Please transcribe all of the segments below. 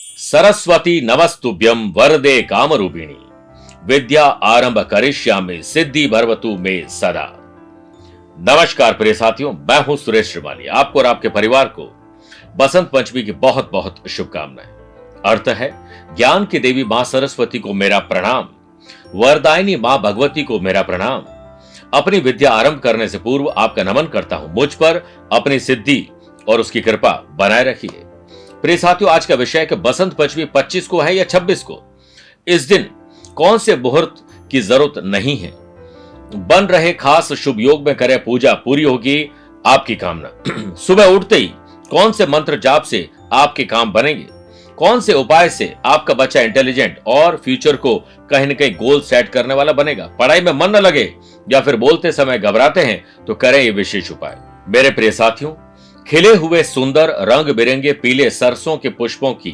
सरस्वती नमस्तुभ्यं वरदे कामरूपिणी विद्या आरंभ करिष्यामि सिद्धि भरवतु मे सदा। नमस्कार प्रिय साथियों, मैं हूं सुरेश श्रीमाली। आपको और आपके परिवार को बसंत पंचमी की बहुत बहुत शुभकामनाएं। अर्थ है, ज्ञान की देवी मां सरस्वती को मेरा प्रणाम, वरदायिनी मां भगवती को मेरा प्रणाम। अपनी विद्या आरंभ करने से पूर्व आपका नमन करता हूं। मुझ पर अपनी सिद्धि और उसकी कृपा बनाए रखिए। प्रिय साथियों, आज का विषय है कि बसंत पंचमी 25 को है या 26 को। इस दिन कौन से मुहूर्त की जरूरत नहीं है। बन रहे खास शुभ योग में करें पूजा, पूरी होगी आपकी कामना। सुबह उठते ही कौन से मंत्र जाप से आपके काम बनेंगे, कौन से उपाय से आपका बच्चा इंटेलिजेंट और फ्यूचर को कहीं न कहीं गोल सेट करने वाला बनेगा। पढ़ाई में मन न लगे या फिर बोलते समय घबराते हैं तो करें ये विशेष उपाय। मेरे प्रिय साथियों, खिले हुए सुंदर रंग बिरंगे पीले सरसों के पुष्पों की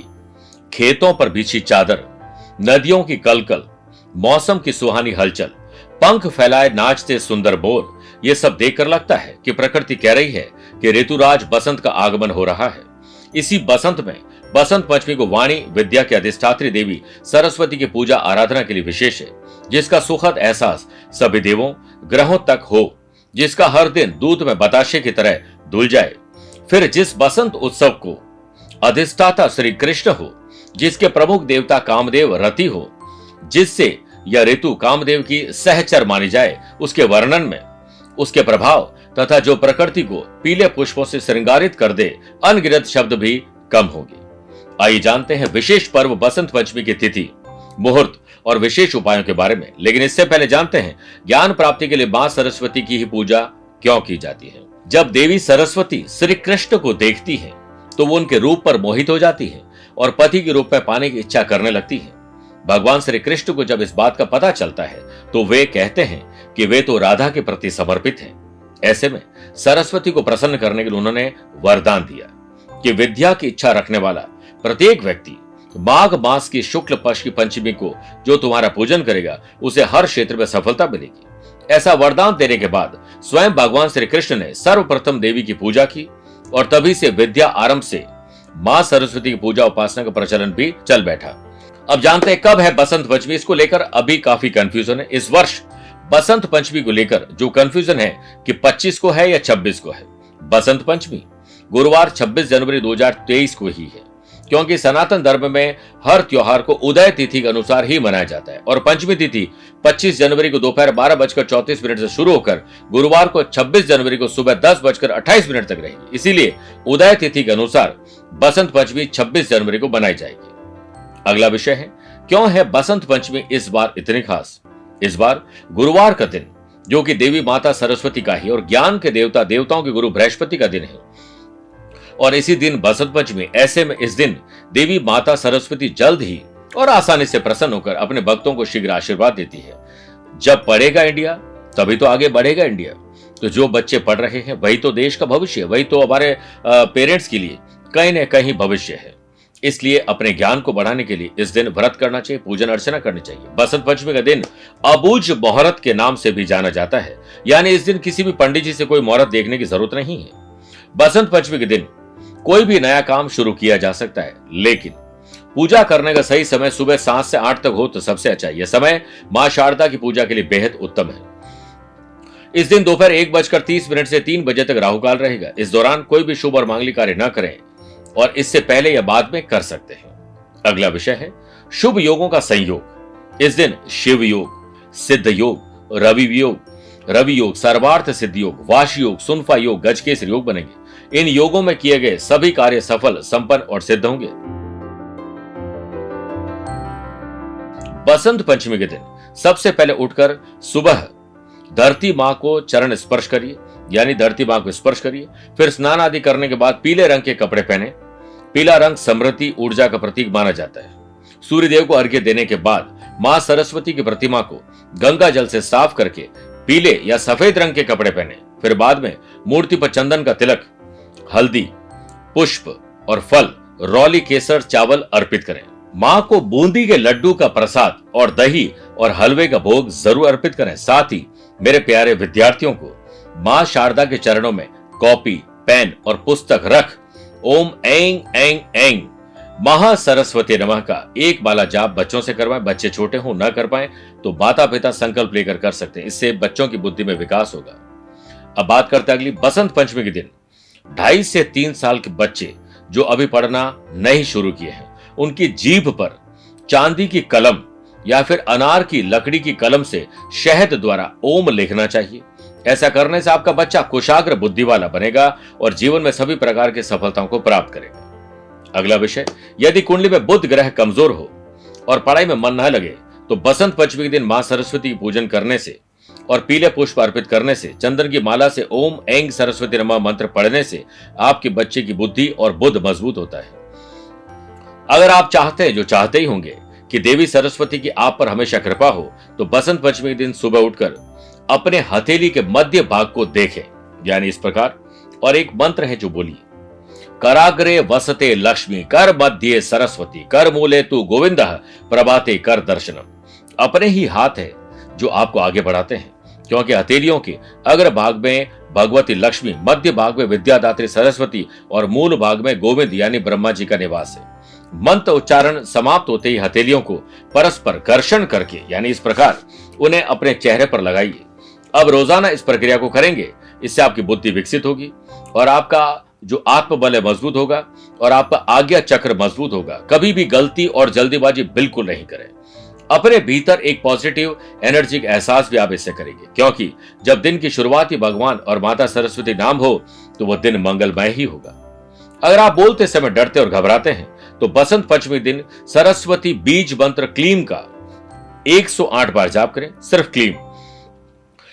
खेतों पर बिछी चादर, नदियों की कलकल, मौसम की सुहानी हलचल, पंख फैलाए नाचते सुंदर मोर, ये सब देखकर लगता है कि प्रकृति कह रही है कि ऋतुराज बसंत का आगमन हो रहा है। इसी बसंत में बसंत पंचमी को वाणी विद्या की अधिष्ठात्री देवी सरस्वती की पूजा आराधना के लिए विशेष है, जिसका सुखद एहसास सभी देवों ग्रहों तक हो, जिसका हर दिन दूध में बताशे की तरह धुल जाए। फिर जिस बसंत उत्सव को अधिष्ठाता श्री कृष्ण हो, जिसके प्रमुख देवता कामदेव रति हो, जिससे यह ऋतु कामदेव की सहचर मानी जाए, उसके वर्णन में उसके प्रभाव तथा जो प्रकृति को पीले पुष्पों से श्रृंगारित कर दे, अनगिनत शब्द भी कम होंगे। आइए जानते हैं विशेष पर्व बसंत पंचमी की तिथि, मुहूर्त और विशेष उपायों के बारे में। लेकिन इससे पहले जानते हैं ज्ञान प्राप्ति के लिए मां सरस्वती की ही पूजा क्यों की जाती है। जब देवी सरस्वती श्री कृष्ण को देखती है तो वो उनके रूप पर मोहित हो जाती है और पति के रूप में पाने की इच्छा करने लगती है। भगवान श्री कृष्ण को जब इस बात का पता चलता है तो वे कहते हैं कि वे तो राधा के प्रति समर्पित हैं। ऐसे में सरस्वती को प्रसन्न करने के लिए उन्होंने वरदान दिया कि विद्या की इच्छा रखने वाला प्रत्येक व्यक्ति माघ मास की शुक्ल पक्ष की पंचमी को जो तुम्हारा पूजन करेगा, उसे हर क्षेत्र में सफलता मिलेगी। ऐसा वरदान देने के बाद स्वयं भगवान श्री कृष्ण ने सर्वप्रथम देवी की पूजा की और तभी से विद्या आरंभ से मां सरस्वती की पूजा उपासना का प्रचलन भी चल बैठा। अब जानते हैं कब है बसंत पंचमी। इसको लेकर अभी काफी कंफ्यूजन है। इस वर्ष बसंत पंचमी को लेकर जो कंफ्यूजन है कि 25 को है या 26 को है। बसंत पंचमी गुरुवार 26 जनवरी 2023 को ही है, क्योंकि सनातन धर्म में हर त्योहार को उदय तिथि के अनुसार ही मनाया जाता है और पंचमी तिथि 25 जनवरी को दोपहर 12:34 से शुरू होकर गुरुवार को 26 जनवरी को सुबह 10:28 तक रहेगी। इसीलिए उदय तिथि के अनुसार बसंत पंचमी 26 जनवरी को मनाई जाएगी। अगला विषय है, क्यों है बसंत पंचमी इस बार इतनी खास। इस बार गुरुवार का दिन, जो कि देवी माता सरस्वती का ही और ज्ञान के देवता देवताओं के गुरु बृहस्पति का दिन है और इसी दिन बसंत पंचमी। ऐसे में इस दिन देवी माता सरस्वती जल्द ही और आसानी से प्रसन्न होकर अपने भक्तों को शीघ्र आशीर्वाद देती है। जब पढ़ेगा इंडिया तभी तो आगे बढ़ेगा इंडिया। तो जो बच्चे पढ़ रहे हैं वही तो देश का भविष्य है, वही तो हमारे पेरेंट्स के लिए कहीं न कहीं भविष्य है। इसलिए अपने ज्ञान को बढ़ाने के लिए इस दिन व्रत करना चाहिए, पूजन अर्चना करनी चाहिए। बसंत पंचमी का दिन अबूझ मुहूर्त के नाम से भी जाना जाता है, यानी इस दिन किसी भी पंडित जी से कोई मुहूर्त देखने की जरूरत नहीं है। बसंत पंचमी के दिन कोई भी नया काम शुरू किया जा सकता है, लेकिन पूजा करने का सही समय सुबह 7 से 8 तक हो तो सबसे अच्छा। यह समय मां शारदा की पूजा के लिए बेहद उत्तम है। इस दिन दोपहर 1:30 से 3 बजे तक राहुकाल रहेगा। इस दौरान कोई भी शुभ और मांगलिक कार्य न करें और इससे पहले या बाद में कर सकते हैं। अगला विषय है शुभ योगों का संयोग। इस दिन शिव योग, सिद्ध योग, रवि योग, सर्वार्थ सिद्ध योग, वाश योग, सुनफा योग, गजकेसरी योग बनेंगे। इन योगों में किए गए सभी कार्य सफल, संपन्न और सिद्ध होंगे। बसंत पंचमी के दिन सबसे पहले उठकर सुबह धरती मां को चरण स्पर्श करिए, यानी धरती मां को स्पर्श करिए। फिर स्नान आदि करने के बाद पीले रंग के कपड़े पहने। पीला रंग समृद्धि, ऊर्जा का प्रतीक माना जाता है। सूर्य देव को अर्घ्य देने के बाद मां सरस्वती की प्रतिमा को गंगा जल से साफ करके पीले या सफेद रंग के कपड़े पहने। फिर बाद में मूर्ति पर चंदन का तिलक, हल्दी, पुष्प और फल, रौली, केसर, चावल अर्पित करें। मां को बूंदी के लड्डू का प्रसाद और दही और हलवे का भोग जरूर अर्पित करें। साथ ही मेरे प्यारे विद्यार्थियों को मां शारदा के चरणों में कॉपी, पेन और पुस्तक रख ओम ऐं ऐं ऐं महासरस्वती नमः का एक माला जाप बच्चों से करवाएं। बच्चे छोटे हों न कर पाए तो माता पिता संकल्प लेकर कर सकते हैं, इससे बच्चों की बुद्धि में विकास होगा। अब बात करते हैं अगली बसंत पंचमी के दिन 2.5 से 3 साल के बच्चे जो अभी पढ़ना नहीं शुरू किए हैं, उनकी जीभ पर चांदी की कलम या फिर अनार की लकड़ी की कलम से शहद द्वारा ओम लिखना चाहिए। ऐसा करने से आपका बच्चा कुशाग्र बुद्धि वाला बनेगा और जीवन में सभी प्रकार की सफलताओं को प्राप्त करेगा। अगला विषय, यदि कुंडली में बुध ग्रह कमजोर हो और पढ़ाई में मन न लगे तो बसंत पंचमी के दिन मां सरस्वती की पूजन करने से और पीले पुष्प अर्पित करने से, चंदन की माला से ओम ऐंग सरस्वती नमः मंत्र पढ़ने से आपके बच्चे की बुद्धि और बुद्ध मजबूत होता है। अगर आप चाहते हैं, जो चाहते ही होंगे, कि देवी सरस्वती की आप पर हमेशा कृपा हो, तो बसंत पंचमी के दिन सुबह उठकर अपने हथेली के मध्य भाग को देखें, यानी इस प्रकार, और एक मंत्र है जो बोलिए, कराग्रे वसते लक्ष्मी कर मध्य सरस्वती कर मूले तू गोविंद प्रभाते कर दर्शनम। अपने ही हाथ है जो आपको आगे बढ़ाते हैं, क्योंकि हथेलियों के अग्र भाग में भगवती लक्ष्मी, मध्य भाग में विद्यादात्री सरस्वती और मूल भाग में गोविंद यानी ब्रह्मा जी का निवास है। मंत्र उच्चारण समाप्त होते ही हथेलियों को परस्पर घर्षण करके, यानी इस प्रकार, उन्हें अपने चेहरे पर लगाइए। अब रोजाना इस प्रक्रिया को करेंगे, इससे आपकी बुद्धि विकसित होगी और आपका जो आत्मबल है मजबूत होगा और आपका आज्ञा चक्र मजबूत होगा। कभी भी गलती और जल्दीबाजी बिल्कुल नहीं करें। अपने भीतर एक पॉजिटिव एनर्जी का एहसास भी आप इससे करेंगे, क्योंकि जब दिन की शुरुआत ही भगवान और माता सरस्वती नाम हो तो वह दिन मंगलमय ही होगा। अगर आप बोलते समय डरते और घबराते हैं तो बसंत पंचमी दिन सरस्वती बीज मंत्र क्लीम का 108 बार जाप करें, सिर्फ क्लीम।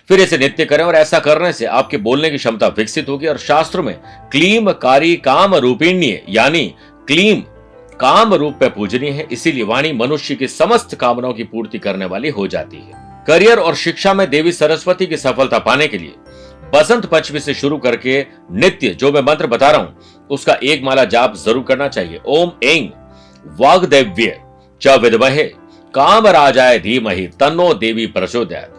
फिर इसे नित्य करें और ऐसा करने से आपके बोलने की क्षमता विकसित होगी। और शास्त्रों में क्लीम कारी काम रूपिण्य, यानी क्लीम काम रूप में पूजनीय है, इसीलिए वाणी मनुष्य की समस्त कामनाओं की पूर्ति करने वाली हो जाती है। करियर और शिक्षा में देवी सरस्वती की सफलता पाने के लिए बसंत पंचमी से शुरू करके नित्य जो मैं मंत्र बता रहा हूं उसका एक माला जाप जरूर करना चाहिए। ओम ऐंग वाग्देव्य च विद्महे कामराजाय धीमहि तन्नो देवी प्रचोदयात्।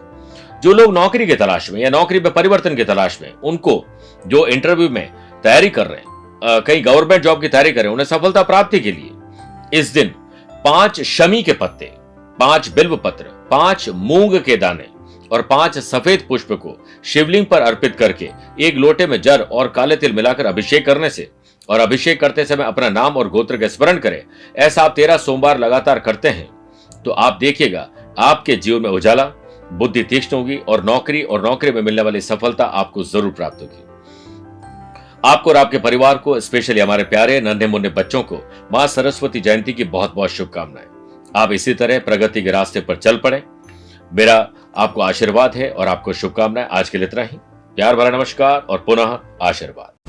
जो लोग नौकरी की तलाश में या नौकरी में परिवर्तन की तलाश में, उनको जो इंटरव्यू में तैयारी कर रहे हैं, कहीं गवर्नमेंट जॉब की तैयारी कर रहे हैं, उन्हें सफलता प्राप्ति के लिए इस दिन 5 शमी के पत्ते, 5 बिल्व पत्र, 5 मूंग के दाने और 5 सफेद पुष्प को शिवलिंग पर अर्पित करके एक लोटे में जर और काले तिल मिलाकर अभिषेक करने से, और अभिषेक करते समय अपना नाम और गोत्र का स्मरण करें। ऐसा आप 13 सोमवार लगातार करते हैं तो आप देखिएगा आपके जीवन में उजाला, बुद्धि तीक्ष्ण होगी और नौकरी में मिलने वाली सफलता आपको जरूर प्राप्त होगी। आपको और आपके परिवार को, स्पेशली हमारे प्यारे नन्हे मुन्ने बच्चों को मां सरस्वती जयंती की बहुत बहुत शुभकामनाएं। आप इसी तरह प्रगति के रास्ते पर चल पड़े। मेरा आपको आशीर्वाद है और आपको शुभकामनाएं। आज के लिए इतना ही। प्यार भरा नमस्कार और पुनः आशीर्वाद।